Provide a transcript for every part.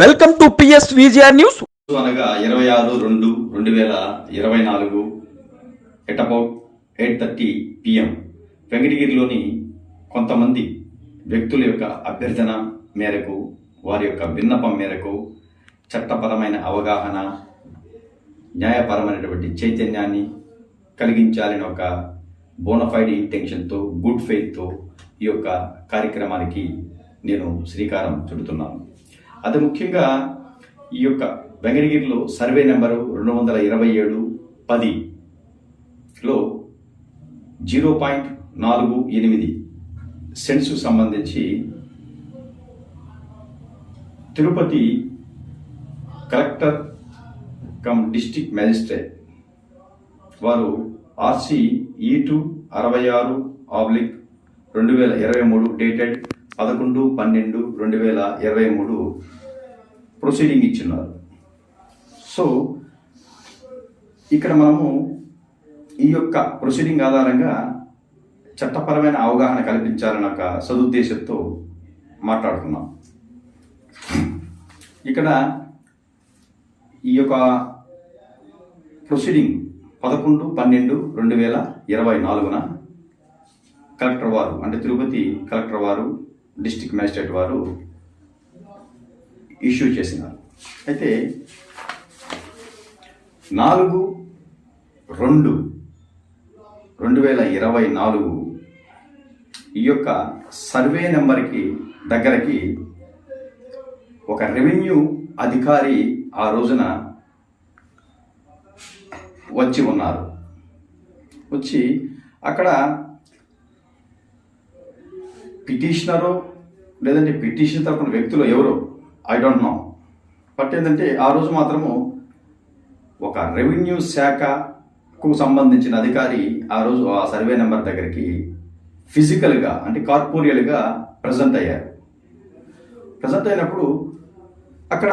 Welcome to PS VGR news. అనగా 26/2/2024 at about 8:30 PM వెంకటగిరిలోని కొంతమంది వ్యక్తుల యొక్క అభ్యర్థన మేరకు, వారి యొక్క విన్నపం మేరకు చట్టపరమైన అవగాహన, న్యాయపరమైనటువంటి చైతన్యాన్ని కలిగించాలని ఒక బోనఫైడ్ ఇంటెన్షన్తో, గుడ్ ఫెయిత్తో ఈ యొక్క కార్యక్రమానికి నేను శ్రీకారం చుడుతున్నాను. అది ముఖ్యంగా ఈ యొక్క వెంకటగిరిలో సర్వే నెంబరు 227/10లో 0.48 సెంట్స్కు సంబంధించి Tirupati collector cum district magistrate వారు RC E2 66/2023 డేటెడ్ 11/12/2023 ప్రొసీడింగ్ ఇచ్చిన్నారు. సో ఇక్కడ మనము ఈ యొక్క ప్రొసీడింగ్ ఆధారంగా చట్టపరమైన అవగాహన కల్పించాలన్న ఒక సదుద్దేశంతో మాట్లాడుతున్నాం. ఇక్కడ ఈ యొక్క ప్రొసీడింగ్ 11/12/2024 కలెక్టర్ వారు, అంటే తిరుపతి కలెక్టర్ వారు, డిస్ట్రిక్ట్ మ్యాజిస్ట్రేట్ వారు ఇష్యూ చేసినారు. అయితే 4/2/2024 ఈ యొక్క సర్వే నెంబర్కి దగ్గరకి ఒక రెవెన్యూ అధికారి ఆ రోజున వచ్చి ఉన్నారు. వచ్చి అక్కడ పిటిషనరో లేదంటే పిటిషన్ తరపున వ్యక్తులు ఎవరో ఐ డోంట్ నో, బట్ ఏంటంటే ఆ రోజు మాత్రము ఒక రెవెన్యూ శాఖకు సంబంధించిన అధికారి ఆ రోజు ఆ సర్వే నెంబర్ దగ్గరికి ఫిజికల్గా, అంటే కార్పోరియల్గా ప్రజెంట్ అయ్యారు. ప్రజెంట్ అయినప్పుడు అక్కడ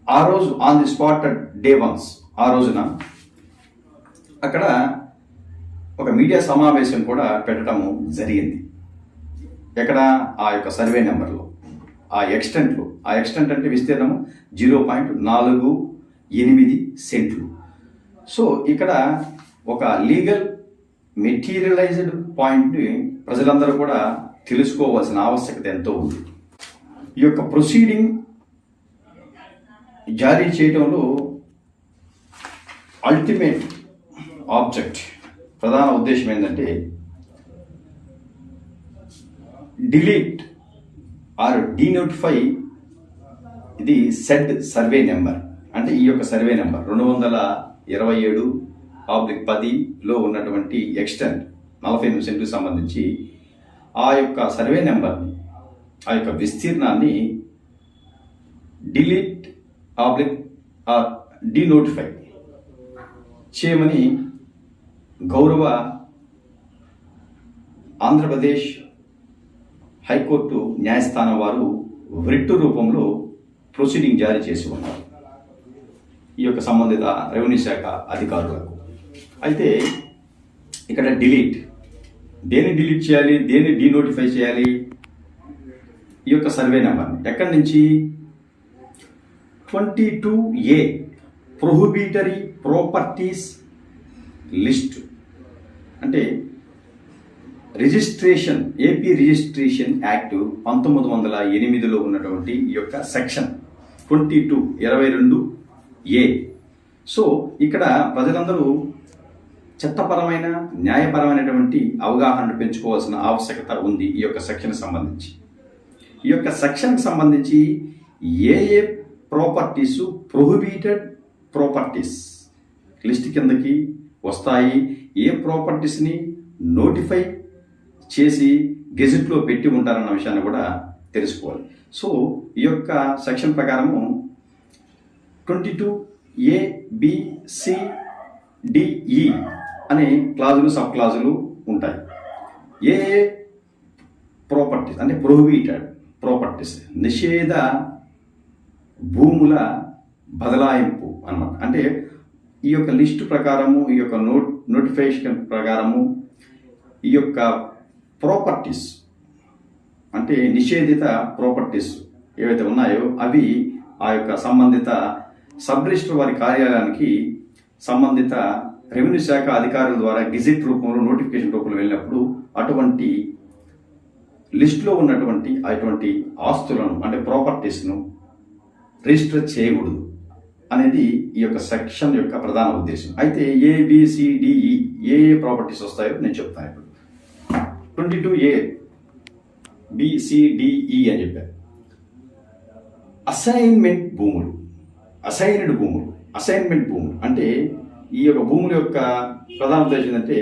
ఆ రోజు on the spot day once ఆ రోజున అక్కడ ఒక మీడియా సమావేశం కూడా పెట్టడము జరిగింది. ఎక్కడ? ఆ యొక్క సర్వే నెంబర్లో, ఆ ఎక్స్టెంట్లో. ఆ ఎక్స్టెంట్ అంటే విస్తీర్ణము 0.48 సెంట్లు. సో ఇక్కడ ఒక లీగల్ మెటీరియలైజ్డ్ పాయింట్ని ప్రజలందరూ కూడా తెలుసుకోవాల్సిన ఆవశ్యకత ఎంతో ఉంది. ఈ యొక్క ప్రొసీడింగ్ జారీ చేయడంలో అల్టిమేట్ ఆబ్జెక్ట్, ప్రధాన ఉద్దేశం ఏంటంటే డిలీట్ ఆర్ డీనోటిఫై ఇది సెడ్ సర్వే నెంబర్. అంటే ఈ యొక్క సర్వే నెంబర్ 227/10లో ఉన్నటువంటి ఎక్స్టెంట్ 48 సెంట్లకు సంబంధించి ఆ యొక్క సర్వే నెంబర్ని, ఆ యొక్క విస్తీర్ణాన్ని డిలీట్ ఆర్ డీనోటిఫై చేయమని గౌరవ ఆంధ్రప్రదేశ్ హైకోర్టు న్యాయస్థానం వారు రిట్ రూపంలో ప్రొసీడింగ్ జారీ చేసి ఉన్నారు ఈ యొక్క సంబంధిత రెవెన్యూ శాఖ అధికారులకు. అయితే ఇక్కడ దేన్ని డిలీట్ చేయాలి, దేన్ని డీనోటిఫై చేయాలి? ఈ యొక్క సర్వే నెంబర్ని ఎక్కడి నుంచి? 22A ప్రొహిబిటరీ ప్రాపర్టీస్ లిస్ట్, అంటే రిజిస్ట్రేషన్, ఏపీ రిజిస్ట్రేషన్ యాక్ట్ 1908లో ఉన్నటువంటి ఈ యొక్క సెక్షన్ 22(22)A. సో ఇక్కడ ప్రజలందరూ చట్టపరమైన, న్యాయపరమైనటువంటి అవగాహన పెంచుకోవాల్సిన ఆవశ్యకత ఉంది ఈ యొక్క సెక్షన్ సంబంధించి. ఈ యొక్క సెక్షన్కి సంబంధించి ఏ ఏ ప్రాపర్టీస్ ప్రొహిబిటెడ్ ప్రాపర్టీస్ లిస్ట్ కిందకి వస్తాయి, ఏ ప్రాపర్టీస్ని నోటిఫై చేసి గెజెట్లో పెట్టి ఉంటారన్న విషయాన్ని కూడా తెలుసుకోవాలి. సో ఈ యొక్క సెక్షన్ ప్రకారము 22A, B, C, D, E అనే క్లాజులు, సబ్ క్లాజులు ఉంటాయి. ఏ ప్రాపర్టీస్ అంటే ప్రొహిబిటెడ్ ప్రాపర్టీస్, నిషేధ భూముల బదలాయింపు అన్నమాట. అంటే ఈ యొక్క లిస్టు ప్రకారము, ఈ యొక్క నోటిఫికేషన్ ప్రకారము ఈ యొక్క ప్రాపర్టీస్ అంటే నిషేధిత ప్రాపర్టీస్ ఏవైతే ఉన్నాయో అవి ఆ యొక్క సంబంధిత సబ్ రిజిస్టర్ వారి కార్యాలయానికి సంబంధిత రెవెన్యూ శాఖ అధికారుల ద్వారా గెజిట్ రూపంలో నోటిఫికేషన్ రూపంలో వెళ్ళినప్పుడు అటువంటి లిస్టులో ఉన్నటువంటి అటువంటి ఆస్తులను అంటే ప్రాపర్టీస్ను రిజిస్టర్ చేయకూడదు అనేది ఈ యొక్క సెక్షన్ యొక్క ప్రధాన ఉద్దేశం. అయితే ఏబిసిడిఈ ఏ ప్రాపర్టీస్ వస్తాయో నేను చెప్తాను. ఇప్పుడు 22A బిసిడిఈ అని చెప్పారు. అసైన్మెంట్ భూములు, అసైన్మెంట్ భూములు అంటే ఈ యొక్క భూముల యొక్క ప్రధాన ఉద్దేశం ఏంటంటే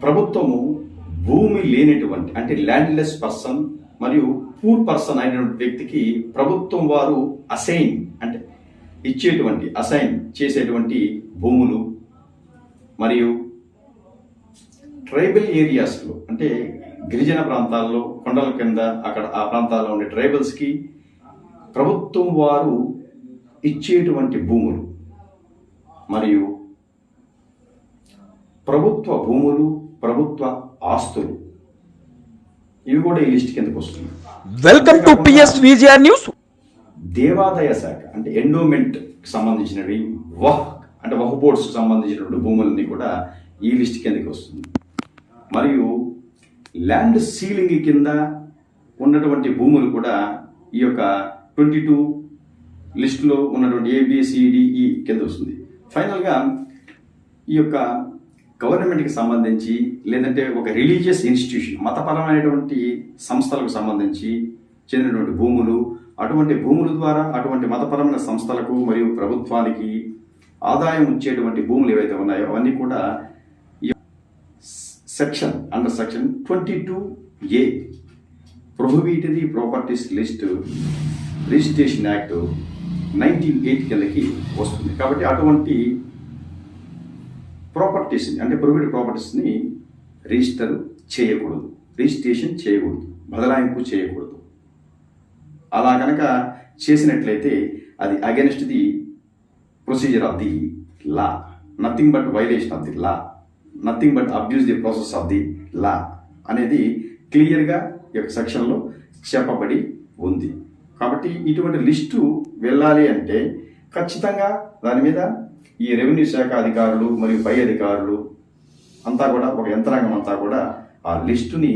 ప్రభుత్వము భూమి లేనటువంటి అంటే ల్యాండ్లెస్ పర్సన్ మరియు పూర్ పర్సన్ అయినటువంటి వ్యక్తికి ప్రభుత్వం వారు అసైన్ చేసేటువంటి భూములు మరియు ట్రైబల్ ఏరియాస్లో అంటే గిరిజన ప్రాంతాల్లో కొండల కింద అక్కడ ఆ ప్రాంతాల్లో ఉండే ట్రైబల్స్కి ప్రభుత్వం వారు ఇచ్చేటువంటి భూములు మరియు ప్రభుత్వ భూములు, ప్రభుత్వ ఆస్తులు ఇవి కూడా ఈ లిస్ట్ కిందకు వస్తుంది. Welcome to PSVGR news. దేవాదాయ శాఖ అంటే ఎండోమెంట్ సంబంధించినవి, వహ్ బోర్డ్స్ సంబంధించినటువంటి భూములన్నీ కూడా ఈ లిస్ట్ కిందకి వస్తుంది. మరియు ల్యాండ్ సీలింగ్ కింద ఉన్నటువంటి భూములు కూడా ఈ యొక్క 22 లిస్టులో ఉన్నటువంటి ఏబిసిడిఈ కింద వస్తుంది. ఫైనల్గా ఈ యొక్క గవర్నమెంట్కి సంబంధించి లేదంటే ఒక రిలీజియస్ ఇన్స్టిట్యూషన్ మతపరమైనటువంటి సంస్థలకు సంబంధించి చెందినటువంటి భూములు, అటువంటి భూముల ద్వారా అటువంటి మతపరమైన సంస్థలకు మరియు ప్రభుత్వానికి ఆదాయం వచ్చేటువంటి భూములు ఏవైతే ఉన్నాయో అవన్నీ కూడా under section 22A prohibitory properties list registration act 1908 కిందకి వస్తుంది. కాబట్టి అటువంటి ప్రాపర్టీస్ని అంటే ప్రొహిబిటెడ్ ప్రాపర్టీస్ని రిజిస్ట్రేషన్ చేయకూడదు, బదలాయింపు చేయకూడదు. అలా కనుక చేసినట్లయితే అది against the procedure of the law, nothing but violation of the law, nothing but abuse the process of the law అనేది క్లియర్గా ఈ యొక్క సెక్షన్లో చెప్పబడి ఉంది. కాబట్టి ఇటువంటి లిస్టు వెళ్ళాలి అంటే ఖచ్చితంగా దాని మీద ఈ రెవెన్యూ శాఖ అధికారులు మరియు పై అధికారులు అంతా కూడా ఒక యంత్రాంగం అంతా కూడా ఆ లిస్టుని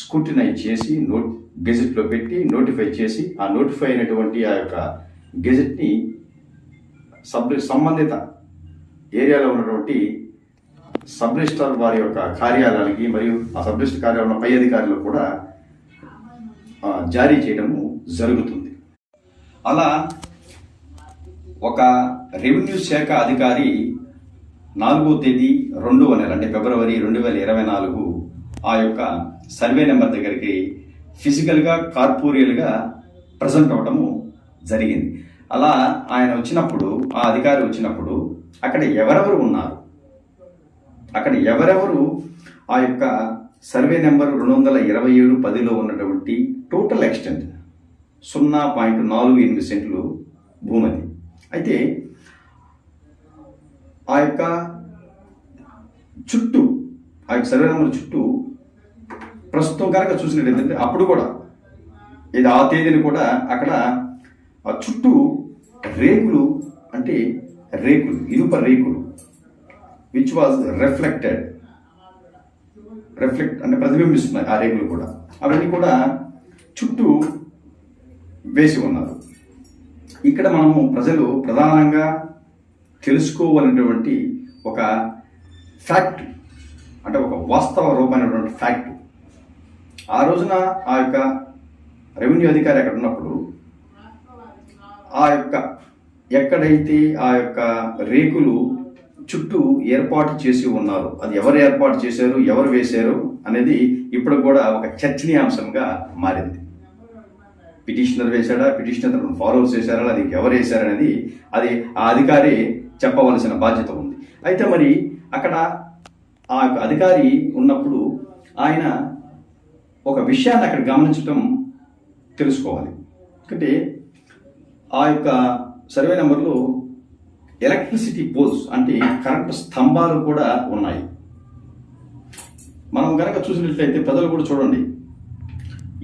స్క్రూటినైజ్ చేసి గెజెట్లో పెట్టి నోటిఫై చేసి ఆ నోటిఫై అయినటువంటి ఆ యొక్క గెజెట్ని సంబంధిత ఏరియాలో ఉన్నటువంటి సబ్ రిజిస్ట్రార్ వారి యొక్క కార్యాలయాలకి మరియు ఆ సబ్ రిజిస్ట్రార్ కార్యాలయంలో పై అధికారులు కూడా జారీ చేయడము జరుగుతుంది. అలా ఒక రెవెన్యూ శాఖ అధికారి 4వ తేదీ 2వ నెల అంటే ఫిబ్రవరి 2024 ఆ యొక్క సర్వే నెంబర్ దగ్గరికి ఫిజికల్గా కార్పొరియల్గా ప్రజెంట్ అవ్వడము జరిగింది. అలా ఆయన వచ్చినప్పుడు ఆ అధికారి వచ్చినప్పుడు అక్కడ ఎవరెవరు ఉన్నారు, అక్కడ ఎవరెవరు ఆ యొక్క సర్వే నెంబర్ 227/10లో ఉన్నటువంటి టోటల్ ఎక్స్టెంట్ 0.48 సెంట్లు భూమది. అయితే ఆ యొక్క చుట్టూ ఆ యొక్క సర్వే నెంబర్ చుట్టూ ప్రస్తుతం కనుక చూసినట్టు అప్పుడు కూడా ఇది ఆ తేదీని కూడా అక్కడ ఆ చుట్టూ రేకులు అంటే ఇనుప రేకులు విచ్ వాజ్ రిఫ్లెక్ట్ అంటే ప్రతిబింబిస్తున్నాయి ఆ రేకులు కూడా, అవన్నీ కూడా చుట్టూ వేసి ఉన్నారు. ఇక్కడ మనము ప్రజలు ప్రధానంగా తెలుసుకోవాలనేటువంటి ఒక ఫ్యాక్ట్ అంటే ఒక వాస్తవ రూపమైనటువంటి ఫ్యాక్ట్, ఆ రోజున ఆ యొక్క రెవెన్యూ అధికారి అక్కడ ఉన్నప్పుడు ఆ యొక్క ఎక్కడైతే ఆ యొక్క రేకులు చుట్టూ ఏర్పాటు చేసి ఉన్నారు, అది ఎవరు ఏర్పాటు చేశారు, ఎవరు వేశారు అనేది ఇప్పుడు కూడా ఒక చర్చనీయాంశంగా మారింది. పిటిషనర్ వేశాడా, పిటిషనర్ ఫాలోవర్స్ వేశారా, అది ఎవరు వేశారనేది అది ఆ అధికారి చెప్పవలసిన బాధ్యత ఉంది. అయితే మరి అక్కడ ఆ యొక్క అధికారి ఉన్నప్పుడు ఆయన ఒక విషయాన్ని అక్కడ గమనించడం తెలుసుకోవాలి. ఎందుకంటే ఆ యొక్క సర్వే నెంబర్లో ఎలక్ట్రిసిటీ పోల్స్ అంటే కరెంటు స్తంభాలు కూడా ఉన్నాయి. మనం కనుక చూసినట్లయితే ప్రజలు కూడా చూడండి,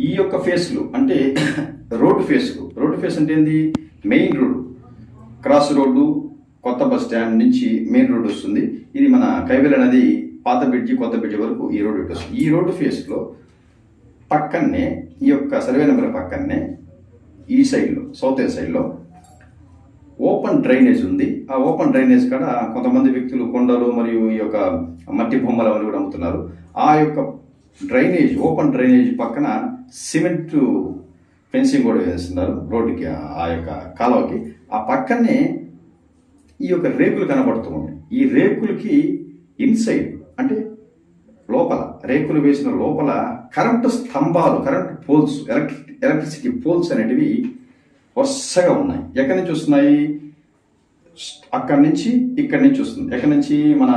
ఈ యొక్క ఫేస్లు అంటే రోడ్డు ఫేస్ అంటే ఏంది, మెయిన్ రోడ్డు, క్రాస్ రోడ్డు, కొత్త బస్ స్టాండ్ నుంచి మెయిన్ రోడ్డు వస్తుంది. ఇది మన కైవెల నది పాత బ్రిడ్జి కొత్త బ్రిడ్జి వరకు ఈ రోడ్డు వస్తుంది. ఈ రోడ్డు ఫేస్లో పక్కనే ఈ యొక్క సర్వే నెంబర్ పక్కనే ఈ సైడ్లో సౌత్ ఈస్ట్ సైడ్లో ఓపెన్ డ్రైనేజ్ ఉంది. ఆ ఓపెన్ డ్రైనేజ్ కాడ కొంతమంది వ్యక్తులు కొండలు మరియు ఈ యొక్క మట్టి బొమ్మలు అవన్నీ కూడా అమ్ముతున్నారు. ఆ యొక్క డ్రైనేజ్ ఓపెన్ డ్రైనేజ్ పక్కన సిమెంట్ ఫెన్సింగ్ కూడా వేస్తున్నారు రోడ్డుకి, ఆ యొక్క కాలువకి. ఆ పక్కనే ఈ యొక్క రేకులు కనబడుతూ ఉన్నాయి. ఈ రేకులకి ఇన్సైడ్ అంటే లోపల రేకులు వేసిన లోపల కరెంటు స్తంభాలు, కరెంటు పోల్స్, ఎలక్ట్రిసిటీ పోల్స్ అనేటివి వరుసగా ఉన్నాయి. ఎక్కడి నుంచి వస్తున్నాయి? అక్కడి నుంచి ఇక్కడి నుంచి వస్తుంది. ఎక్కడి నుంచి? మన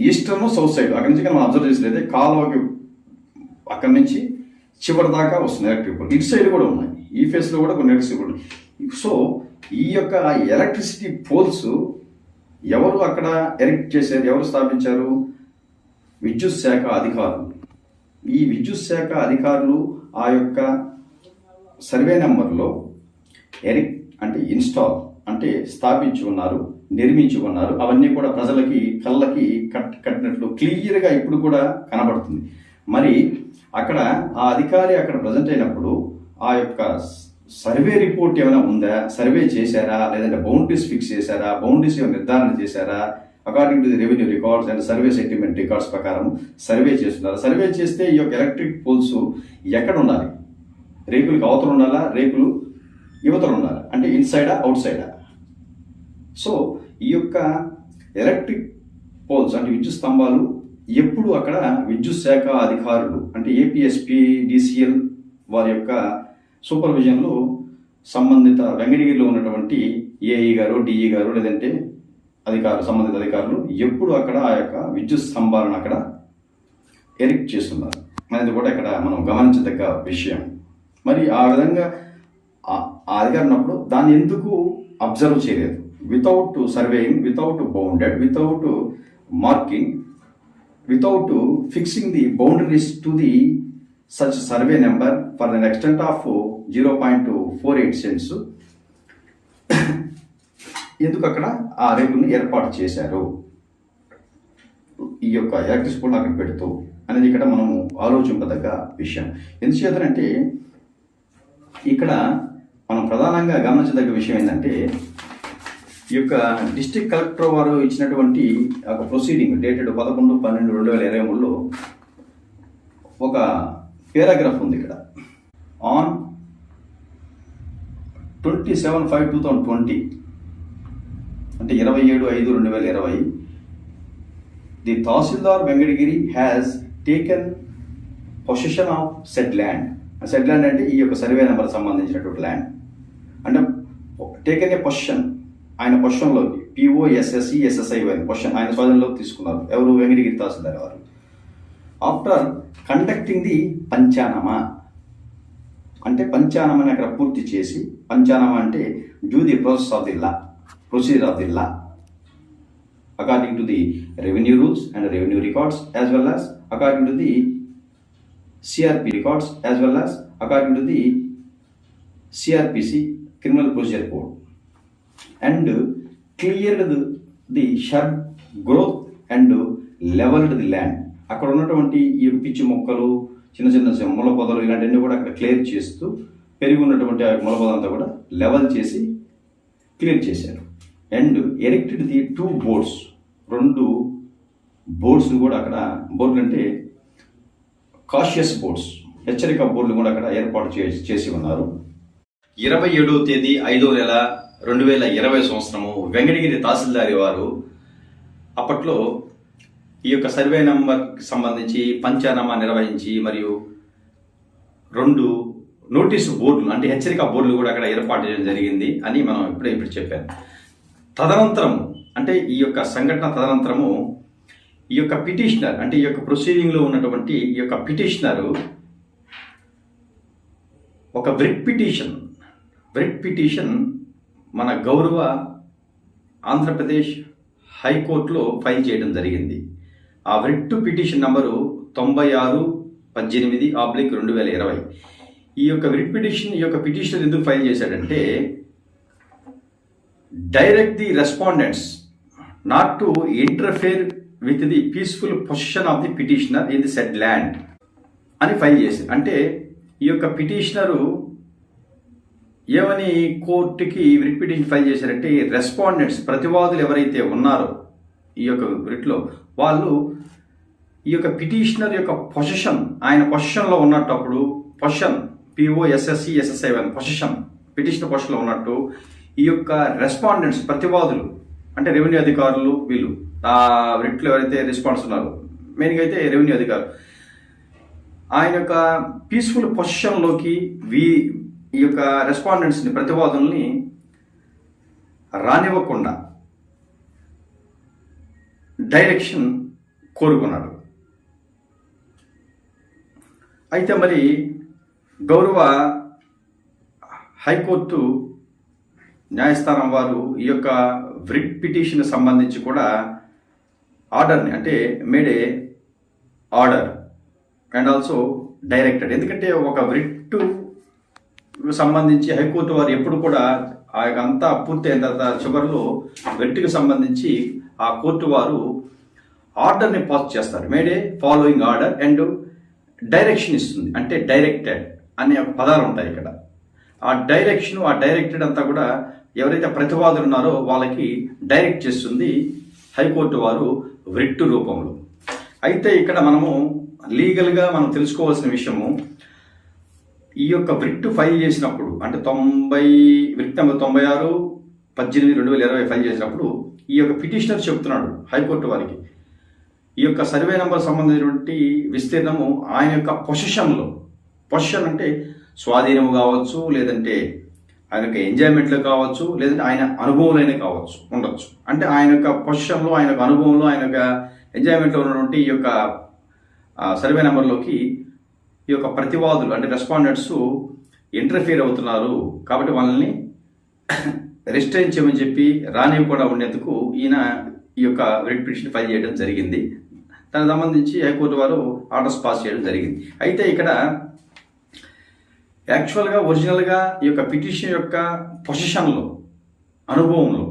ఈస్టర్న్ సౌత్ సైడ్ అక్కడి నుంచి మనం అబ్జర్వ్ చేసినట్లయితే కాలువకి అక్కడి నుంచి చివరి దాకా వస్తుంది ఎలక్ట్రిక్ పోల్. ఇటు సైడ్ కూడా ఉన్నాయి, ఈ ఫేస్లో కూడా కొన్ని ఎలక్ట్రిసిటీ పోల్. సో ఈ యొక్క ఎలక్ట్రిసిటీ పోల్స్ ఎవరు అక్కడ ఎరెక్ట్ చేశారు, ఎవరు స్థాపించారు? విద్యుత్ శాఖ అధికారులు. ఈ విద్యుత్ శాఖ అధికారులు ఆ యొక్క సర్వే నెంబర్లో ఎరెక్ట్ అంటే ఇన్స్టాల్ అంటే స్థాపించి ఉన్నారు, నిర్మించి ఉన్నారు. అవన్నీ కూడా ప్రజలకి కళ్ళకి కట్టినట్లు క్లియర్గా ఇప్పుడు కూడా కనబడుతుంది. మరి అక్కడ ఆ అధికారి అక్కడ ప్రజెంట్ అయినప్పుడు ఆ యొక్క సర్వే రిపోర్ట్ ఏమైనా ఉందా, సర్వే చేశారా, లేదంటే బౌండరీస్ ఫిక్స్ చేశారా, బౌండరీస్ ఏమైనా నిర్ధారణ చేశారా, according to the revenue records and survey settlement records ప్రకారం సర్వే చేస్తున్నారు. సర్వే చేస్తే ఈ యొక్క ఎలక్ట్రిక్ పోల్స్ ఎక్కడ ఉండాలి? రేకులకు అవతల ఉండాలా, రేకులు యువతలు ఉండాలి, అంటే ఇన్సైడా అవుట్ సైడా? సో ఈ యొక్క ఎలక్ట్రిక్ పోల్స్ అంటే విద్యుత్ స్తంభాలు ఎప్పుడు అక్కడ విద్యుత్ శాఖ అధికారులు అంటే ఏపీఎస్పీ డిసిఎల్ వారి యొక్క సూపర్విజన్లో సంబంధిత వెంకటగిరిలో ఉన్నటువంటి ఏఈ గారు, డిఈ గారు, లేదంటే సంబంధిత అధికారులు ఎప్పుడు అక్కడ ఆ యొక్క విద్యుత్ స్తంభాలను అక్కడ ఎరెక్ట్ చేస్తున్నారు అనేది కూడా ఇక్కడ మనం గమనించదగ్గ విషయం. మరి ఆ విధంగా ఆ అధికారం ఉన్నప్పుడు దాన్ని ఎందుకు అబ్జర్వ్ చేయలేదు? Without surveying, without bounded, without marking, without fixing the boundaries to the such survey number for an extent of 0.48 cents ఎందుకు అక్కడ ఆ రేకుని ఏర్పాటు చేశారు, ఈ యొక్క ఎలక్ట్రిక్ పోల్ అక్కడ పెడుతూ అనేది ఇక్కడ మనము ఆలోచింపదగ్గ విషయం. ఎందుచేతనంటే ఇక్కడ మనం ప్రధానంగా గమనించదగ్గ విషయం ఏంటంటే ఈ యొక్క డిస్ట్రిక్ట్ కలెక్టర్ వారు ఇచ్చినటువంటి ఒక ప్రొసీడింగ్ డేటెడ్ 11/12/2023లో ఒక పేరాగ్రాఫ్ ఉంది ఇక్కడ. ఆన్ 27/5/2020 అంటే 27/5/2020 the tahsildar Venkatagiri has taken possession of said land. Said land అంటే ఈ యొక్క సర్వే నెంబర్ సంబంధించినటువంటి ల్యాండ్. అంటే టేకెన్ ఏ పొజిషన్, ఆయన పొజిషన్లోకి POSSESSI పొజిషన్ ఆయన స్వాధీనంలోకి తీసుకున్నారు. ఎవరు? వెంకటగిరి తహసీల్దార్ వారు. ఆఫ్టర్ కండక్టింగ్ ది పంచానామా అంటే పంచానామాని అక్కడ పూర్తి చేసి, పంచానామా అంటే due the process of the law, procedure of the law according to the revenue rules and revenue records as well as according to the CRP records as well as according to the CRPC criminal procedure code and cleared the shrub growth and leveled the land. అక్కడ ఉన్నటువంటి ఈ పిచ్చి మొక్కలు, చిన్న చిన్న ముళ్ళ పొదలు ఇలాంటివన్నీ కూడా అక్కడ క్లియర్ చేస్తూ పెరిగి ఉన్నటువంటి ఆ ముళ్ళ పొద అంతా కూడా లెవెల్ చేసి క్లియర్ చేశారు. And erected the 2 boards, 2 boards కూడా అక్కడ, బోర్డులు అంటే కాషియస్ బోర్డ్స్, హెచ్చరిక బోర్డులు కూడా అక్కడ ఏర్పాటు చేసి ఉన్నారు. 27వ తేదీ 5వ నెల 2020 సంవత్సరము వెంకటగిరి తహసీల్దారి వారు అప్పట్లో ఈ యొక్క సర్వే నెంబర్కి సంబంధించి పంచానామా నిర్వహించి మరియు 2 నోటీసు బోర్డులు అంటే హెచ్చరిక బోర్డులు కూడా అక్కడ ఏర్పాటు చేయడం జరిగింది అని మనం ఇప్పుడు చెప్పాను. తదనంతరం అంటే ఈ యొక్క సంఘటన తదనంతరము ఈ యొక్క పిటిషనర్ అంటే ఈ యొక్క ప్రొసీడింగ్లో ఉన్నటువంటి ఈ యొక్క పిటిషనరు ఒక వ్రిట్ పిటిషన్ మన గౌరవ ఆంధ్రప్రదేశ్ హైకోర్టులో ఫైల్ చేయడం జరిగింది. ఆ వ్రిట్ పిటిషన్ నంబరు 96 18/2020 ఈ యొక్క రిట్ పిటిషన్ ఈ యొక్క పిటిషన్ ఎందుకు ఫైల్ చేశాడంటే direct the respondents not to interfere with the peaceful position of the petitioner in the said land అని ఫైల్ చేశారు. అంటే ఈ యొక్క పిటిషనరు ఏమని కోర్టుకి రిట్ పిటిషన్ ఫైల్ చేశారంటే రెస్పాండెంట్స్ ప్రతివాదులు ఎవరైతే ఉన్నారో ఈ యొక్క రిట్లో వాళ్ళు ఈ యొక్క పిటిషనర్ యొక్క పొజిషన్ ఆయన పొజిషన్లో ఉన్నప్పుడు పొజిషన్ POSSESSI పొజిషన్ పిటిషనర్ పొజిషన్లో ఉన్నట్టు ఈ యొక్క రెస్పాండెంట్స్ ప్రతివాదులు అంటే రెవెన్యూ అధికారులు వీళ్ళు ఆ రిట్లో ఎవరైతే రెస్పాన్స్ ఉన్నారో మెయిన్గా అయితే రెవెన్యూ అధికారులు ఆయన యొక్క పీస్ఫుల్ పొజిషన్లోకి ఈ యొక్క రెస్పాండెంట్స్ని ప్రతివాదుల్ని రానివ్వకుండా డైరెక్షన్ కోరుకున్నాడు. అయితే మరి గౌరవ హైకోర్టు న్యాయస్థానం వారు ఈ యొక్క రిట్ పిటిషన్ సంబంధించి కూడా ఆర్డర్ని అంటే made A order and also directed. ఎందుకంటే ఒక రిట్ సంబంధించి హైకోర్టు వారు ఎప్పుడు కూడా ఆ యొక్క అంతా పూర్తి అయిన తర్వాత చివరిలో రిట్కి సంబంధించి ఆ కోర్టు వారు ఆర్డర్ని పాస్ చేస్తారు. Made A following order and direction ఇస్తుంది. అంటే డైరెక్టెడ్ అనే పదాలు ఉంటాయి ఇక్కడ. ఆ డైరెక్షన్ ఆ డైరెక్టెడ్ అంతా కూడా ఎవరైతే ప్రతివాదులు ఉన్నారో వాళ్ళకి డైరెక్ట్ చేస్తుంది హైకోర్టు వారు రిట్ రూపంలో. అయితే ఇక్కడ మనము లీగల్గా మనం తెలుసుకోవాల్సిన విషయము ఈ యొక్క రిట్ ఫైల్ చేసినప్పుడు అంటే 96/18/2020 ఫైల్ చేసినప్పుడు ఈ యొక్క పిటిషనర్ చెప్తున్నాడు హైకోర్టు వారికి ఈ యొక్క సర్వే నెంబర్ సంబంధించినటువంటి విస్తీర్ణము ఆయన యొక్క పొజిషన్ అంటే స్వాధీనము కావచ్చు, లేదంటే ఆయన యొక్క ఎంజాయ్మెంట్లో కావచ్చు, లేదంటే ఆయన అనుభవంలోనే కావచ్చు ఉండొచ్చు. అంటే ఆయన యొక్క పొజిషన్లో ఆయన యొక్క అనుభవంలో ఆయన యొక్క ఎంజాయ్మెంట్లో ఉన్నటువంటి ఈ యొక్క సర్వే నెంబర్లోకి ఈ యొక్క ప్రతివాదులు అంటే రెస్పాండెంట్స్ ఇంటర్ఫియర్ అవుతున్నారు కాబట్టి వాళ్ళని రిస్ట్రైన్ చేయమని చెప్పి రానివ్వకుండా ఉండేందుకు ఈయన ఈ యొక్క రిట్ పిటిషన్ ఫైల్ చేయడం జరిగింది. దానికి సంబంధించి హైకోర్టు వారు ఆర్డర్స్ పాస్ చేయడం జరిగింది. అయితే ఇక్కడ యాక్చువల్గా ఒరిజినల్గా ఈ యొక్క పిటిషన్ యొక్క పొజిషన్లో అనుభవంలో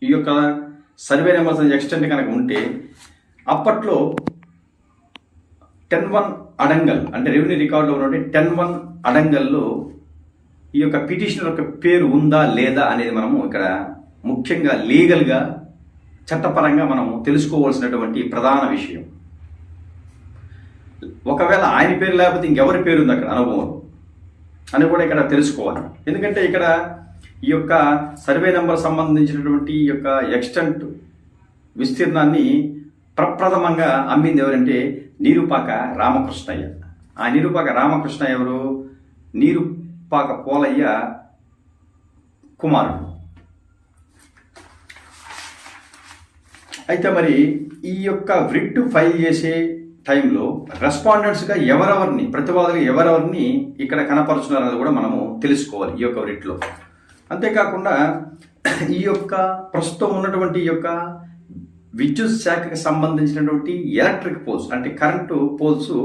ఈ యొక్క సర్వే నెంబర్స్ ఎక్స్టెంట్ కనుక ఉంటే అప్పట్లో 10(1) అడంగల్ అంటే రెవెన్యూ రికార్డులో ఉన్నటువంటి 10(1) అడంగల్లో ఈ యొక్క పిటిషన్ యొక్క పేరు ఉందా లేదా అనేది మనము ఇక్కడ ముఖ్యంగా లీగల్గా చట్టపరంగా మనము తెలుసుకోవాల్సినటువంటి ప్రధాన విషయం. ఒకవేళ ఆయన పేరు లేకపోతే ఇంకెవరి పేరు ఉంది అక్కడ అనుభవం అని కూడా ఇక్కడ తెలుసుకోవాలి. ఎందుకంటే ఇక్కడ ఈ యొక్క సర్వే నెంబర్ సంబంధించినటువంటి ఈ యొక్క ఎక్స్టెంట్ విస్తీర్ణాన్ని ప్రప్రథమంగా అమ్మింది ఎవరంటే నీరుపాక రామకృష్ణయ్య. ఆ నీరుపాక రామకృష్ణయ్య ఎవరు? నీరుపాక పోలయ్య కుమారుడు. అయితే మరి ఈ యొక్క రిట్ ఫైల్ చేసే టైంలో రెస్పాండెంట్స్గా ఎవరెవరిని ప్రతివాదులు ఎవరెవరిని ఇక్కడ కనపరుచున్నారనేది కూడా మనము తెలుసుకోవాలి ఈ యొక్క రిట్లో. అంతేకాకుండా ఈ యొక్క ప్రస్తుతం ఉన్నటువంటి ఈ యొక్క విద్యుత్ శాఖకి సంబంధించినటువంటి ఎలక్ట్రిక్ పోల్స్ అంటే కరెంటు పోల్స్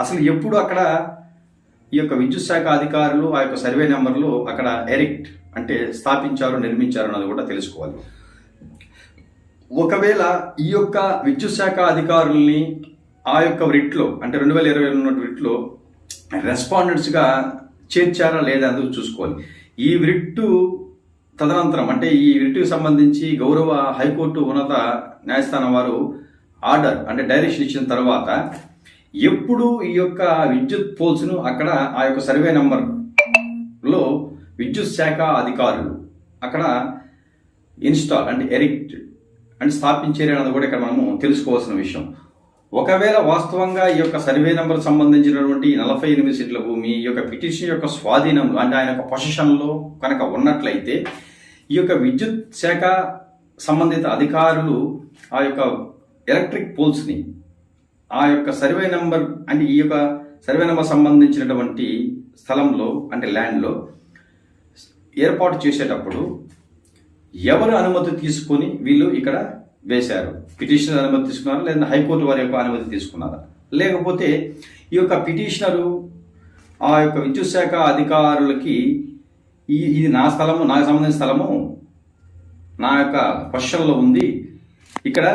అసలు ఎప్పుడు అక్కడ ఈ యొక్క విద్యుత్ శాఖ అధికారులు ఆ యొక్క సర్వే నెంబర్లు అక్కడ ఎరిక్ట్ అంటే స్థాపించారు నిర్మించారు అన్నది కూడా తెలుసుకోవాలి. ఒకవేళ ఈ యొక్క విద్యుత్ శాఖ అధికారుల్ని ఆ యొక్క రిట్లో అంటే 2020 ఉన్న రిట్లో రెస్పాండెంట్స్గా చేర్చారా లేదా అందుకు చూసుకోవాలి. ఈ రిట్టు తదనంతరం అంటే ఈ రిట్కి సంబంధించి గౌరవ హైకోర్టు ఉన్నత న్యాయస్థానం వారు ఆర్డర్ అంటే డైరెక్షన్ ఇచ్చిన తర్వాత ఎప్పుడు ఈ యొక్క విద్యుత్ పోల్స్ను అక్కడ ఆ యొక్క సర్వే నంబర్లో విద్యుత్ శాఖ అధికారులు అక్కడ ఇన్స్టాల్ అంటే ఎరిక్ట్ అంటే స్థాపించారు అన్నది కూడా ఇక్కడ మనము తెలుసుకోవాల్సిన విషయం. ఒకవేళ వాస్తవంగా ఈ యొక్క సర్వే నెంబర్ సంబంధించినటువంటి 48 సెంట్ల భూమి ఈ యొక్క పిటిషన్ యొక్క స్వాధీనంలో అంటే ఆయన యొక్క పొజిషన్లో కనుక ఉన్నట్లయితే ఈ యొక్క విద్యుత్ శాఖ సంబంధిత అధికారులు ఆ యొక్క ఎలక్ట్రిక్ పోల్స్ని ఆ యొక్క సర్వే నెంబర్ అంటే ఈ యొక్క సర్వే నెంబర్ సంబంధించినటువంటి స్థలంలో అంటే ల్యాండ్లో ఏర్పాటు చేసేటప్పుడు ఎవరు అనుమతి తీసుకొని వీళ్ళు ఇక్కడ వేశారు? పిటిషనర్ అనుమతి తీసుకున్నారా లేదా హైకోర్టు వారి యొక్క అనుమతి తీసుకున్నారా? లేకపోతే ఈ యొక్క పిటిషనరు ఆ యొక్క విద్యుత్ శాఖ అధికారులకి ఇది నా స్థలము, నాకు సంబంధించిన స్థలము, నా యొక్క క్వశ్చన్లో ఉంది, ఇక్కడ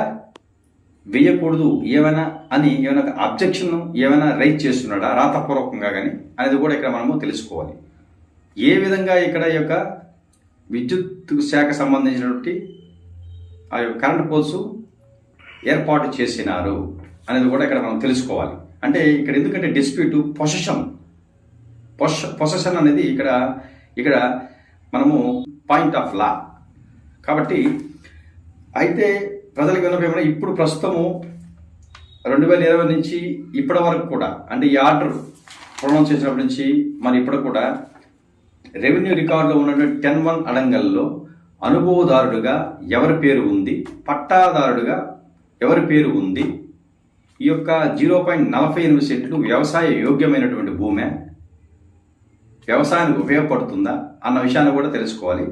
వేయకూడదు ఏమైనా అని ఏమైనా అబ్జెక్షన్ ఏమైనా రైజ్ చేస్తున్నాడా రాతపూర్వకంగా కానీ అనేది కూడా ఇక్కడ మనము తెలుసుకోవాలి. ఏ విధంగా ఇక్కడ ఈ యొక్క విద్యుత్ శాఖ సంబంధించినటువంటి ఆ యొక్క కరెంట్ పోల్స్ ఏర్పాటు చేసినారు అనేది కూడా ఇక్కడ మనం తెలుసుకోవాలి. అంటే ఇక్కడ ఎందుకంటే డిస్ప్యూట్ పొసెషన్ అనేది ఇక్కడ మనము పాయింట్ ఆఫ్ లా. కాబట్టి అయితే ప్రజలకు విన్నపేమైనా ఇప్పుడు ప్రస్తుతము 2020 నుంచి ఇప్పటి వరకు కూడా, అంటే ఈ ఆర్డర్ ప్రొనౌన్స్ చేసినప్పటి నుంచి మరి ఇప్పుడు కూడా రెవెన్యూ రికార్డులో ఉన్నటువంటి 10(1) అడంగల్లో అనుభవదారుడుగా ఎవరి పేరు ఉంది, పట్టాదారుడుగా ఎవరి పేరు ఉంది, ఈ యొక్క 0.48 సెంట్లు వ్యవసాయ యోగ్యమైనటువంటి భూమే, వ్యవసాయానికి ఉపయోగపడుతుందా అన్న విషయాన్ని కూడా తెలుసుకోవాలి.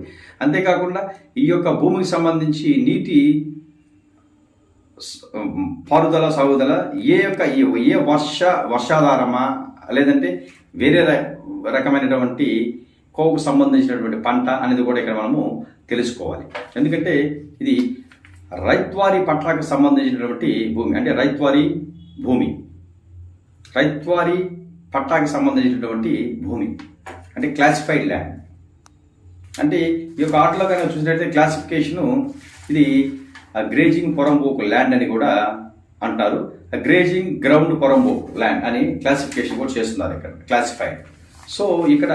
అంతేకాకుండా ఈ యొక్క భూమికి సంబంధించి నీటి పారుదల సాగుదల ఏ వర్షాధారమా లేదంటే వేరే రకమైనటువంటి కోవుకు సంబంధించినటువంటి పంట అనేది కూడా ఇక్కడ మనము తెలుసుకోవాలి. ఎందుకంటే ఇది రైత్వారీ పట్టాకు సంబంధించినటువంటి భూమి, అంటే రైత్వారీ పట్టాకి సంబంధించినటువంటి భూమి అంటే క్లాసిఫైడ్ ల్యాండ్. అంటే ఈ యొక్క ఆటలో కనుక చూసినట్లయితే క్లాసిఫికేషను ఇది గ్రేజింగ్ పొరంబోకు ల్యాండ్ అని కూడా అంటారు, గ్రేజింగ్ గ్రౌండ్ పొరంబోకు ల్యాండ్ అని క్లాసిఫికేషన్ కూడా చేస్తున్నారు ఇక్కడ క్లాసిఫైడ్. సో ఇక్కడ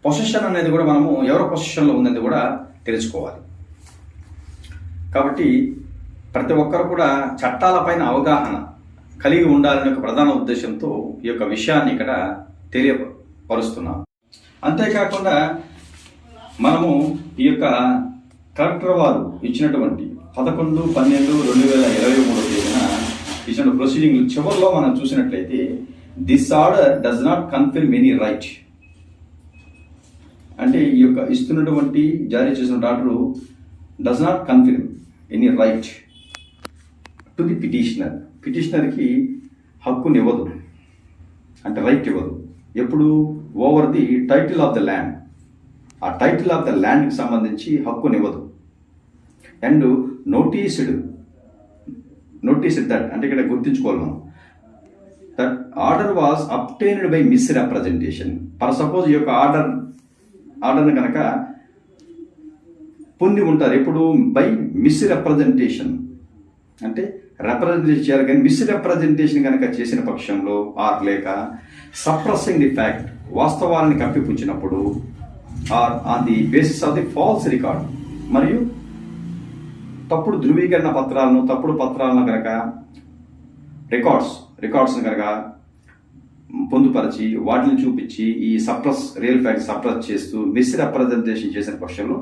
పొసెషన్ అనేది కూడా మనము ఎవరి పొసెషన్లో ఉందని కూడా తెలుసుకోవాలి. కాబట్టి ప్రతి ఒక్కరు కూడా చట్టాలపైన అవగాహన కలిగి ఉండాలనే ఒక ప్రధాన ఉద్దేశంతో ఈ యొక్క విషయాన్ని ఇక్కడ తెలియపరుస్తున్నాం. అంతేకాకుండా మనము ఈ యొక్క కలెక్టర్ వారు ఇచ్చినటువంటి 11/12/2023 తేదీన ఇచ్చిన ప్రొసీడింగ్ చివరిలో మనం చూసినట్లయితే this order does not confirm any right, అంటే ఈ యొక్క ఇస్తున్నటువంటి జారీ చేసిన order does not confirm any right to the పిటిషనర్కి హక్కునివ్వదు, అంటే రైట్ ఇవ్వదు. ఎప్పుడు over the title of the land, ఆ టైటిల్ ఆఫ్ ద ల్యాండ్కి సంబంధించి హక్కునివ్వదు. అండ్ నోటీస్డ్ దట్, అంటే ఇక్కడ గుర్తుంచుకోవాలి మనం, that order was obtained by misrepresentation. For suppose ఈ యొక్క ఆర్డర్ని కనుక పొంది ఉంటారు ఎప్పుడు బై మిస్రిప్రజెంటేషన్, అంటే రిప్రజెంటేషన్ చేయాలి కానీ మిస్రిప్రజెంటేషన్ కనుక చేసిన పక్షంలో ఆర్ లేక సప్రెసింగ్ ది ఫ్యాక్ట్, వాస్తవాలను కప్పిపుచ్చినప్పుడు, or on the basis of the false record, మరియు తప్పుడు ధృవీకరణ పత్రాలను తప్పుడు పత్రాలను కనుక రికార్డ్స్ని కనుక పొందుపరిచి వాటిని చూపించి ఈ రియల్ ఫ్యాక్ట్ సప్రెస్ చేస్తూ మిస్రిప్రజెంటేషన్ చేసిన పక్షంలో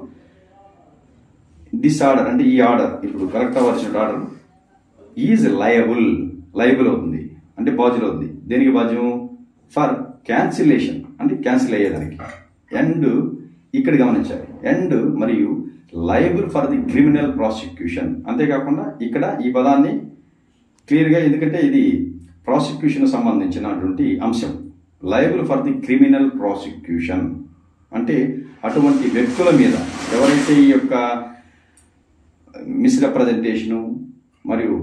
దిస్ ఆర్డర్, అంటే ఈ ఆర్డర్ ఇప్పుడు కరెక్ట్గా వచ్చిన ఆర్డర్ ఈజ్ లయబుల్ అవుతుంది, అంటే బాధ్యులు అవుతుంది. దేనికి బాధ్యం? ఫర్ క్యాన్సిలేషన్, అంటే క్యాన్సిల్ అయ్యేదానికి. అండ్ ఇక్కడ గమనించాలి, అండ్ మరియు liable for the criminal prosecution. అంతేకాకుండా ఇక్కడ ఈ పదాన్ని క్లియర్గా, ఎందుకంటే ఇది ప్రాసిక్యూషన్ సంబంధించినటువంటి అంశం, liable for the criminal prosecution, అంటే అటువంటి వ్యక్తుల మీద ఎవరైతే ఈ యొక్క మిస్రిప్రజెంటేషను మరియు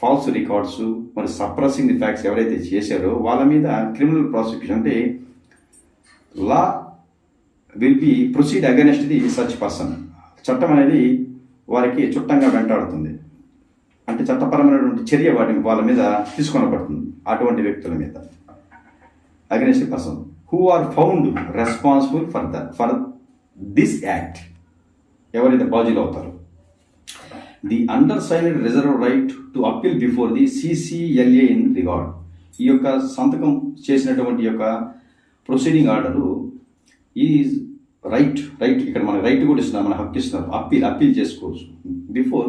ఫాల్స్ రికార్డ్స్ మరియు సప్రెసింగ్ ది ఫ్యాక్ట్స్ ఎవరైతే చేశారో వాళ్ళ మీద క్రిమినల్ ప్రాసిక్యూషన్, అంటే law will be proceed against the such person. చట్టం అనేది వారికి చుట్టంగా వెంటాడుతుంది, అంటే చట్టపరమైనటువంటి చర్య వాళ్ళ మీద తీసుకొనబడుతుంది అటువంటి వ్యక్తుల మీద. Against the person who are found responsible for this act, ఎవరైతే బాధ్యులు అవుతారు. The undersigned reserve right to appeal before the CCLA in regard. ఈ యొక్క సంతకం చేసినటువంటి యొక్క ప్రొసీడింగ్ ఆర్డరు ఈజ్ రైట్ ఇక్కడ మనకు రైట్ కూడా ఇస్తున్నారు, మన హక్కు ఇస్తున్నారు, అప్పీల్ చేసుకోవచ్చు before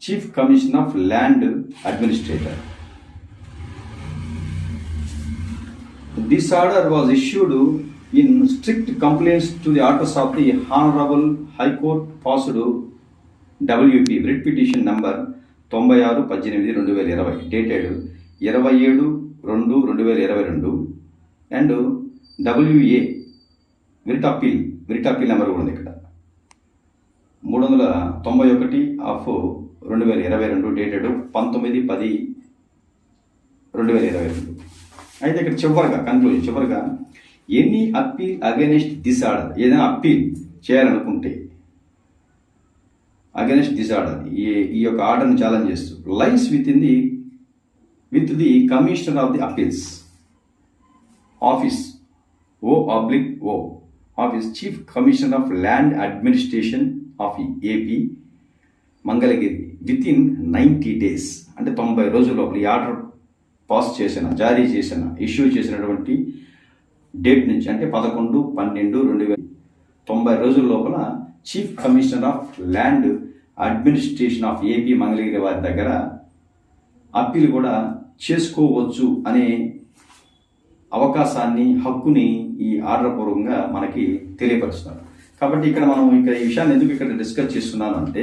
chief commissioner of land administrator. This order was issued in strict complaints to the orders of the honourable high court passed WP writ petition number 96/18/2020 dated 27 6/2/2022 and WA writ appeal number కూడా ఉంది ఇక్కడ 391/2022 dated 19/10/2022. అయితే ఇక్కడ చివరిగా any appeal against this order, ఏదైనా appeal చేయాలనుకుంటే against this order, ఈ యొక్క ఆర్డర్ని ఛాలెంజ్ చేస్తూ లైస్ with the commissioner of the appeals office O office chief commissioner of land administration of AP Mangalagiri with in 90 days, అంటే 90 రోజుల లోపల ఈ ఆర్డర్ జారీ చేసిన ఇష్యూ చేసినటువంటి డేట్ నుంచి, అంటే 11/12/2000 90 రోజుల లోపల chief commissioner of land administration of AP Mangalagiri వారి దగ్గర అప్పీల్ కూడా చేసుకోవచ్చు అనే అవకాశాన్ని, హక్కుని ఈ ఆర్డర్ పూర్వకంగా మనకి తెలియపరుస్తున్నారు. కాబట్టి ఇక్కడ ఈ విషయాన్ని ఎందుకు ఇక్కడ డిస్కస్ చేస్తున్నాను అంటే,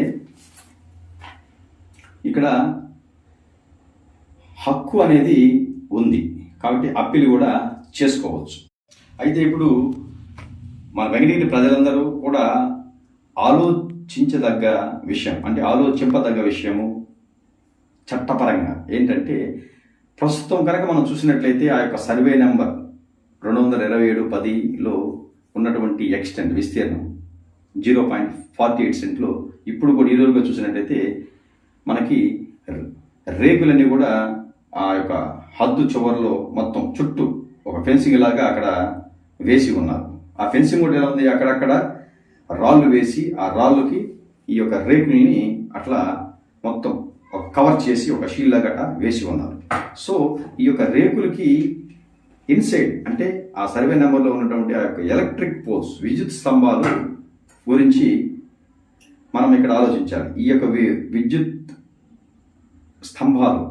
ఇక్కడ హక్కు అనేది ఉంది కాబట్టి అప్పీల్ కూడా చేసుకోవచ్చు. అయితే ఇప్పుడు మన వెంకటగిరి ప్రజలందరూ కూడా ఆలోచించదగ్గ విషయం, అంటే ఆలోచింపదగ్గ విషయము చట్టపరంగా ఏంటంటే, ప్రస్తుతం కనుక మనం చూసినట్లయితే ఆ యొక్క సర్వే నెంబర్ 227/10లో ఉన్నటువంటి విస్తీర్ణం 0.48 సెంట్లో ఇప్పుడు కూడా ఈరోజుగా చూసినట్లయితే మనకి రేకులన్నీ కూడా ఆ యొక్క హద్దు చివరిలో మొత్తం చుట్టూ ఒక ఫెన్సింగ్ లాగా అక్కడ వేసి ఉన్నారు. ఆ ఫెన్సింగ్ కూడా ఎలా ఉంది, అక్కడక్కడ రాళ్ళు వేసి ఆ రాళ్ళకి ఈ యొక్క రేకుల్ని అట్లా మొత్తం ఒక కవర్ చేసి ఒక షీల్డ్ లాగా వేసి ఉన్నారు. సో ఈ యొక్క రేకులకి ఇన్సైడ్, అంటే ఆ సర్వే నెంబర్లో ఉన్నటువంటి ఆ యొక్క ఎలక్ట్రిక్ పోల్స్, విద్యుత్ స్తంభాలు గురించి మనం ఇక్కడ ఆలోచించాలి. ఈ యొక్క విద్యుత్ స్తంభాలు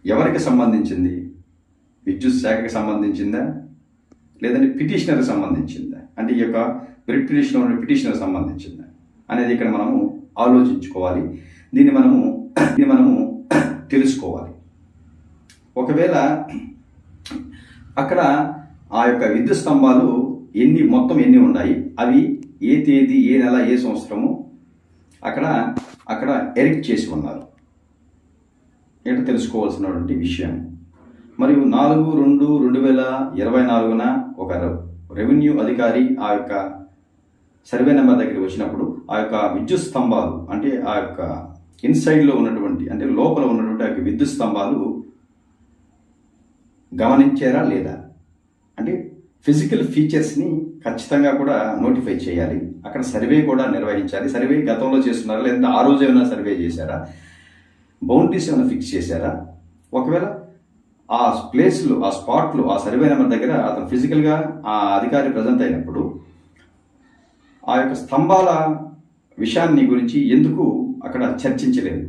ఎవరికి సంబంధించింది? విద్యుత్ శాఖకి సంబంధించిందా, లేదంటే పిటిషనర్కి సంబంధించిందా, అంటే ఈ యొక్క రిట్ పిటిషనర్ సంబంధించిందా అనేది ఇక్కడ మనము ఆలోచించుకోవాలి. దీన్ని మనము తెలుసుకోవాలి. ఒకవేళ అక్కడ ఆ యొక్క విద్యుత్ స్తంభాలు మొత్తం ఎన్ని ఉన్నాయి, అవి ఏ తేదీ, ఏ నెల, ఏ సంవత్సరము అక్కడ ఎరిక్ట్ చేసి ఉన్నారు ఏంటో తెలుసుకోవాల్సినటువంటి విషయం. మరియు 4/2/2024 ఒక రెవెన్యూ అధికారి ఆ యొక్క సర్వే నెంబర్ దగ్గరికి వచ్చినప్పుడు ఆ యొక్క విద్యుత్ స్తంభాలు, అంటే ఆ యొక్క ఇన్సైడ్లో ఉన్నటువంటి, అంటే లోపల ఉన్నటువంటి ఆ యొక్క విద్యుత్ స్తంభాలు గమనించారా లేదా, అంటే ఫిజికల్ ఫీచర్స్ని ఖచ్చితంగా కూడా నోటిఫై చేయాలి. అక్కడ సర్వే కూడా నిర్వహించాలి. సర్వే గతంలో చేస్తున్నారా, లేదంటే ఆ రోజు ఏమైనా సర్వే చేశారా, బౌండరీస్ ఏమైనా ఫిక్స్ చేశారా. ఒకవేళ ఆ ప్లేస్లో, ఆ స్పాట్లో, ఆ సర్వే నెంబర్ దగ్గర అతను ఫిజికల్గా ఆ అధికారి ప్రజెంట్ అయినప్పుడు ఆ యొక్క స్తంభాల విషయాన్ని గురించి ఎందుకు అక్కడ చర్చించలేదు,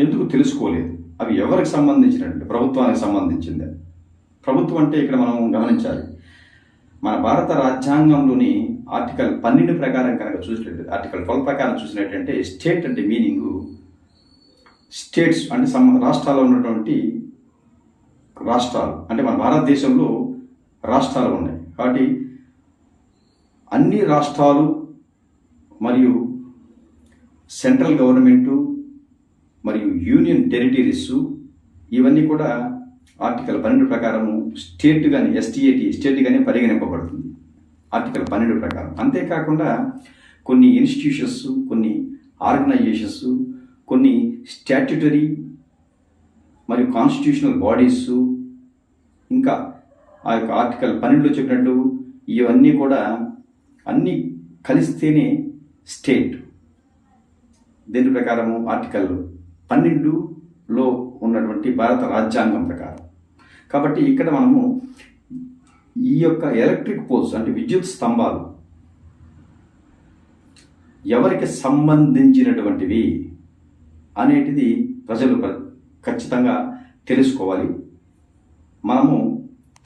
ఎందుకు తెలుసుకోలేదు? అవి ఎవరికి సంబంధించినటువంటి, ప్రభుత్వానికి సంబంధించింది. ప్రభుత్వం అంటే ఇక్కడ మనం గమనించాలి, మన భారత రాజ్యాంగంలోని ఆర్టికల్ 12 ప్రకారం కనుక చూసినట్లయితే, ఆర్టికల్ 12 ప్రకారం చూసినట్టంటే స్టేట్ అంటే మీనింగు స్టేట్స్ అంటే రాష్ట్రాల్లో ఉన్నటువంటి రాష్ట్రాలు, అంటే మన భారతదేశంలో రాష్ట్రాలు ఉన్నాయి కాబట్టి అన్ని రాష్ట్రాలు మరియు సెంట్రల్ గవర్నమెంటు మరియు యూనియన్ టెరిటరీస్ ఇవన్నీ కూడా ఆర్టికల్ 12 ప్రకారము స్టేట్ కానీ స్టేట్ కానీ పరిగణింపబడుతుంది ఆర్టికల్ 12 ప్రకారం. అంతేకాకుండా కొన్ని ఇన్స్టిట్యూషన్స్, కొన్ని ఆర్గనైజేషన్స్, కొన్ని స్టాట్యుటరీ మరియు కాన్స్టిట్యూషనల్ బాడీస్, ఇంకా ఆ యొక్క ఆర్టికల్ 12లో చెప్పినట్టు ఇవన్నీ కూడా అన్నీ కలిస్తేనే స్టేట్. దీని ప్రకారము ఆర్టికల్ 12లో ఉన్నటువంటి భారత రాజ్యాంగం ప్రకారం. కాబట్టి ఇక్కడ మనము ఈ యొక్క ఎలక్ట్రిక్ పోల్స్, అంటే విద్యుత్ స్తంభాలు ఎవరికి సంబంధించినటువంటివి అనేటిది ప్రజలు ఖచ్చితంగా తెలుసుకోవాలి. మనము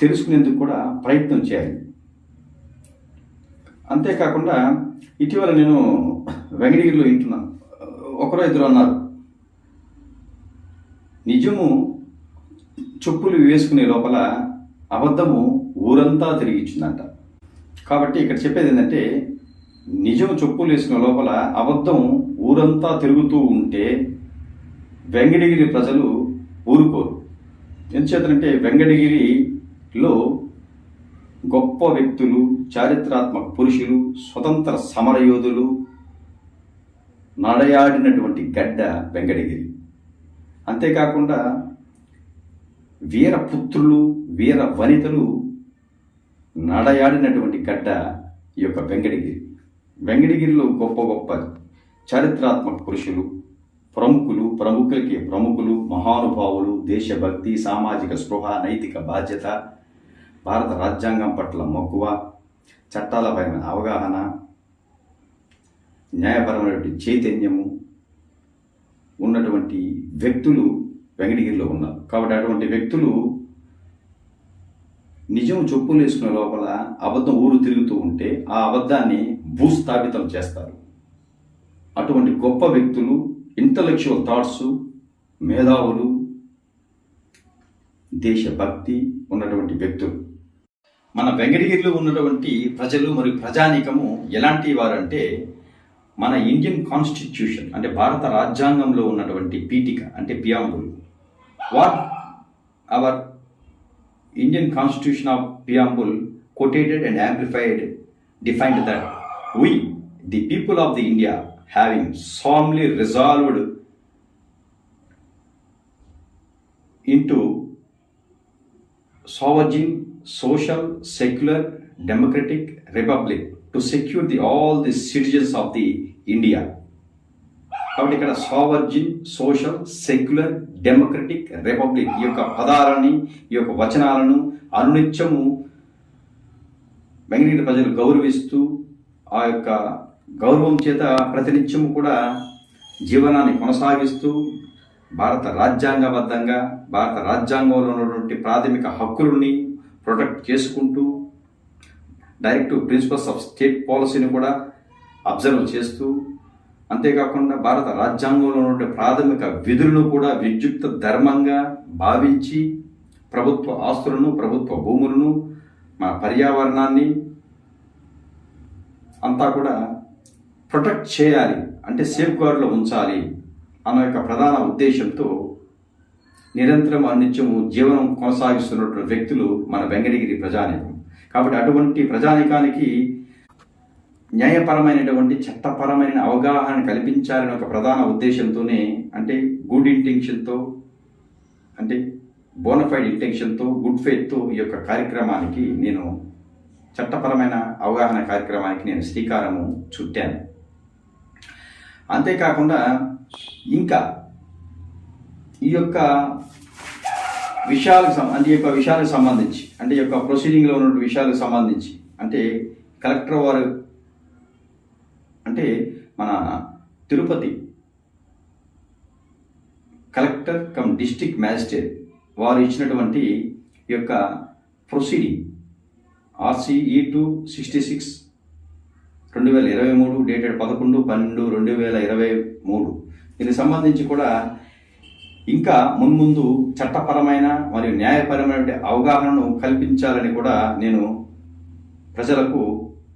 తెలుసుకునేందుకు కూడా ప్రయత్నం చేయాలి. అంతేకాకుండా ఇటీవల నేను వెంకటగిరిలో వింటున్నాను, ఒకరో ఇద్దరు అన్నారు, నిజము చెప్పులు వేసుకునే లోపల అబద్ధము ఊరంతా తిరిగిచ్చిందంట. కాబట్టి ఇక్కడ చెప్పేది ఏంటంటే, నిజం చెప్పులు వేసుకునే లోపల అబద్ధం ఊరంతా తిరుగుతూ ఉంటే వెంకటగిరి ప్రజలు ఊరుకోరు. ఎందుచేతంటే వెంకటగిరిలో గొప్ప వ్యక్తులు, చారిత్రాత్మక పురుషులు, స్వతంత్ర సమరయోధులు నడయాడినటువంటి గడ్డ వెంకటగిరి. అంతేకాకుండా వీర పుత్రులు, వీర వనితలు నడయాడినటువంటి గడ్డ ఈ యొక్క వెంకటగిరి. వెంకటగిరిలో గొప్ప గొప్ప చారిత్రాత్మక పురుషులు, ప్రముఖులకి ప్రముఖులు, మహానుభావులు, దేశభక్తి, సామాజిక స్పృహ, నైతిక బాధ్యత, భారత రాజ్యాంగం పట్ల మక్కువ, చట్టాలపైన అవగాహన, న్యాయపరమైనటువంటి చైతన్యము ఉన్నటువంటి వ్యక్తులు వెంకటగిరిలో ఉన్నారు. కాబట్టి అటువంటి వ్యక్తులు నిజం చెప్పులు వేసుకునే లోపల అబద్ధం ఊరు తిరుగుతూ ఉంటే ఆ అబద్ధాన్ని భూస్థాపితం చేస్తారు. అటువంటి గొప్ప వ్యక్తులు, ఇంటలెక్చువల్ థాట్స్, మేధావులు, దేశభక్తి ఉన్నటువంటి వ్యక్తులు. మన వెంకటగిరిలో ఉన్నటువంటి ప్రజలు మరియు ప్రజానీకము ఎలాంటి వారంటే, మన ఇండియన్ కాన్స్టిట్యూషన్ అంటే భారత రాజ్యాంగంలో ఉన్నటువంటి పీఠిక అంటే preamble, what our Indian constitution of preamble quoted and amplified defined that we, the people of the India, having solemnly resolved into sovereign, social, secular, democratic republic to secure all the citizens of the India. కాబట్టి ఇక్కడ సావర్జిన్, social, secular, democratic, republic ఈ యొక్క పదాలని, ఈ యొక్క వచనాలను అనునిత్యము వెంకటగిరి ప్రజలు గౌరవిస్తూ ఆ యొక్క గౌరవం చేత ప్రతినిత్యము కూడా జీవనాన్ని కొనసాగిస్తూ భారత రాజ్యాంగబద్ధంగా భారత రాజ్యాంగంలో ఉన్నటువంటి ప్రాథమిక హక్కులని ప్రొటెక్ట్ చేసుకుంటూ డైరెక్టివ్ ప్రిన్సిపల్స్ ఆఫ్ స్టేట్ పాలసీని కూడా అబ్జర్వ్ చేస్తూ, అంతేకాకుండా భారత రాజ్యాంగంలో ఉన్న ప్రాథమిక విధులను కూడా విద్యుక్త ధర్మంగా భావించి ప్రభుత్వ ఆస్తులను, ప్రభుత్వ భూములను, మన పర్యావరణాన్ని అంతా కూడా ప్రొటెక్ట్ చేయాలి, అంటే సేఫ్ గార్డ్లో ఉంచాలి అన్న యొక్క ప్రధాన ఉద్దేశంతో నిరంతరం అనిత్యము జీవనం కొనసాగిస్తున్నటువంటి వ్యక్తులు మన వెంకటగిరి ప్రజానీకం. కాబట్టి అటువంటి ప్రజానీకానికి న్యాయపరమైనటువంటి చట్టపరమైన అవగాహన కల్పించాలని ఒక ప్రధాన ఉద్దేశంతోనే, అంటే గుడ్ ఇంటెన్షన్తో, అంటే బోనఫైడ్ ఇంటెన్షన్తో, గుడ్ ఫెయిత్తో ఈ యొక్క కార్యక్రమానికి నేను చట్టపరమైన అవగాహన కార్యక్రమానికి నేను శ్రీకారము చుట్టాను. అంతేకాకుండా ఇంకా ఈ యొక్క విషయాలకు సంబంధించి, అంటే ఈ యొక్క ప్రొసీడింగ్లో ఉన్న విషయాలకు సంబంధించి, అంటే కలెక్టర్ వారు, అంటే మన Tirupati collector cum district magistrate వారు ఇచ్చినటువంటి ఈ యొక్క ప్రొసీడింగ్ RCE 266 2023 డేటెడ్ 11/12/2023 దీనికి సంబంధించి కూడా ఇంకా మున్ముందు చట్టపరమైన మరియు న్యాయపరమైన అవగాహనను కల్పించాలని కూడా నేను ప్రజలకు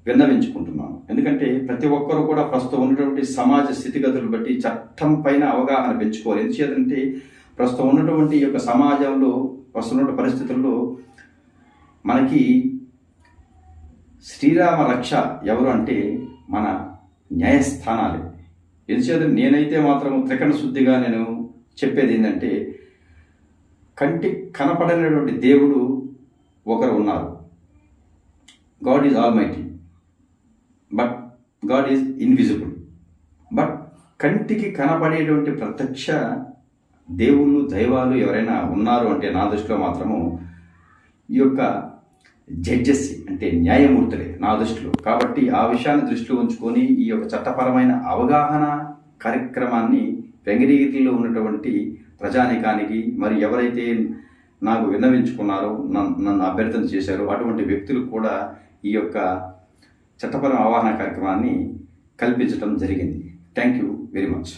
విన్నవించుకుంటున్నాను. ఎందుకంటే ప్రతి ఒక్కరూ కూడా ప్రస్తుతం ఉన్నటువంటి సమాజ స్థితిగతులు బట్టి చట్టం పైన అవగాహన పెంచుకోవాలి. ఎందుచేతంటే ప్రస్తుతం ఉన్నటువంటి ఈ యొక్క సమాజంలో, ప్రస్తుత పరిస్థితుల్లో మనకి శ్రీరామ రక్ష ఎవరు అంటే మన న్యాయస్థానాలే. ఎందుచేత నేనైతే మాత్రం త్రికరణ శుద్ధిగా నేను చెప్పేది ఏంటంటే, కంటికి కనపడనటువంటి దేవుడు ఒకరు ఉన్నారు. God is almighty, but God is invisible. But కంటికి కనపడేటువంటి ప్రత్యక్ష దేవుళ్ళు, దైవాలు ఎవరైనా ఉన్నారు అంటే నా దృష్టిలో మాత్రము ఈ యొక్క జడ్జెస్ అంటే న్యాయమూర్తులే నా దృష్టిలో. కాబట్టి ఆ విషయాన్ని దృష్టిలో ఉంచుకొని ఈ యొక్క చట్టపరమైన అవగాహన కార్యక్రమాన్ని వెంకటగిరిలో ఉన్నటువంటి ప్రజానీకానికి, మరి ఎవరైతే నాకు విన్నవించుకున్నారో, నన్ను అభ్యర్థన చేశారో అటువంటి వ్యక్తులకు కూడా ఈ యొక్క చట్టపరమైన అవగాహన కార్యక్రమాన్ని కల్పించడం జరిగింది. Thank you very much.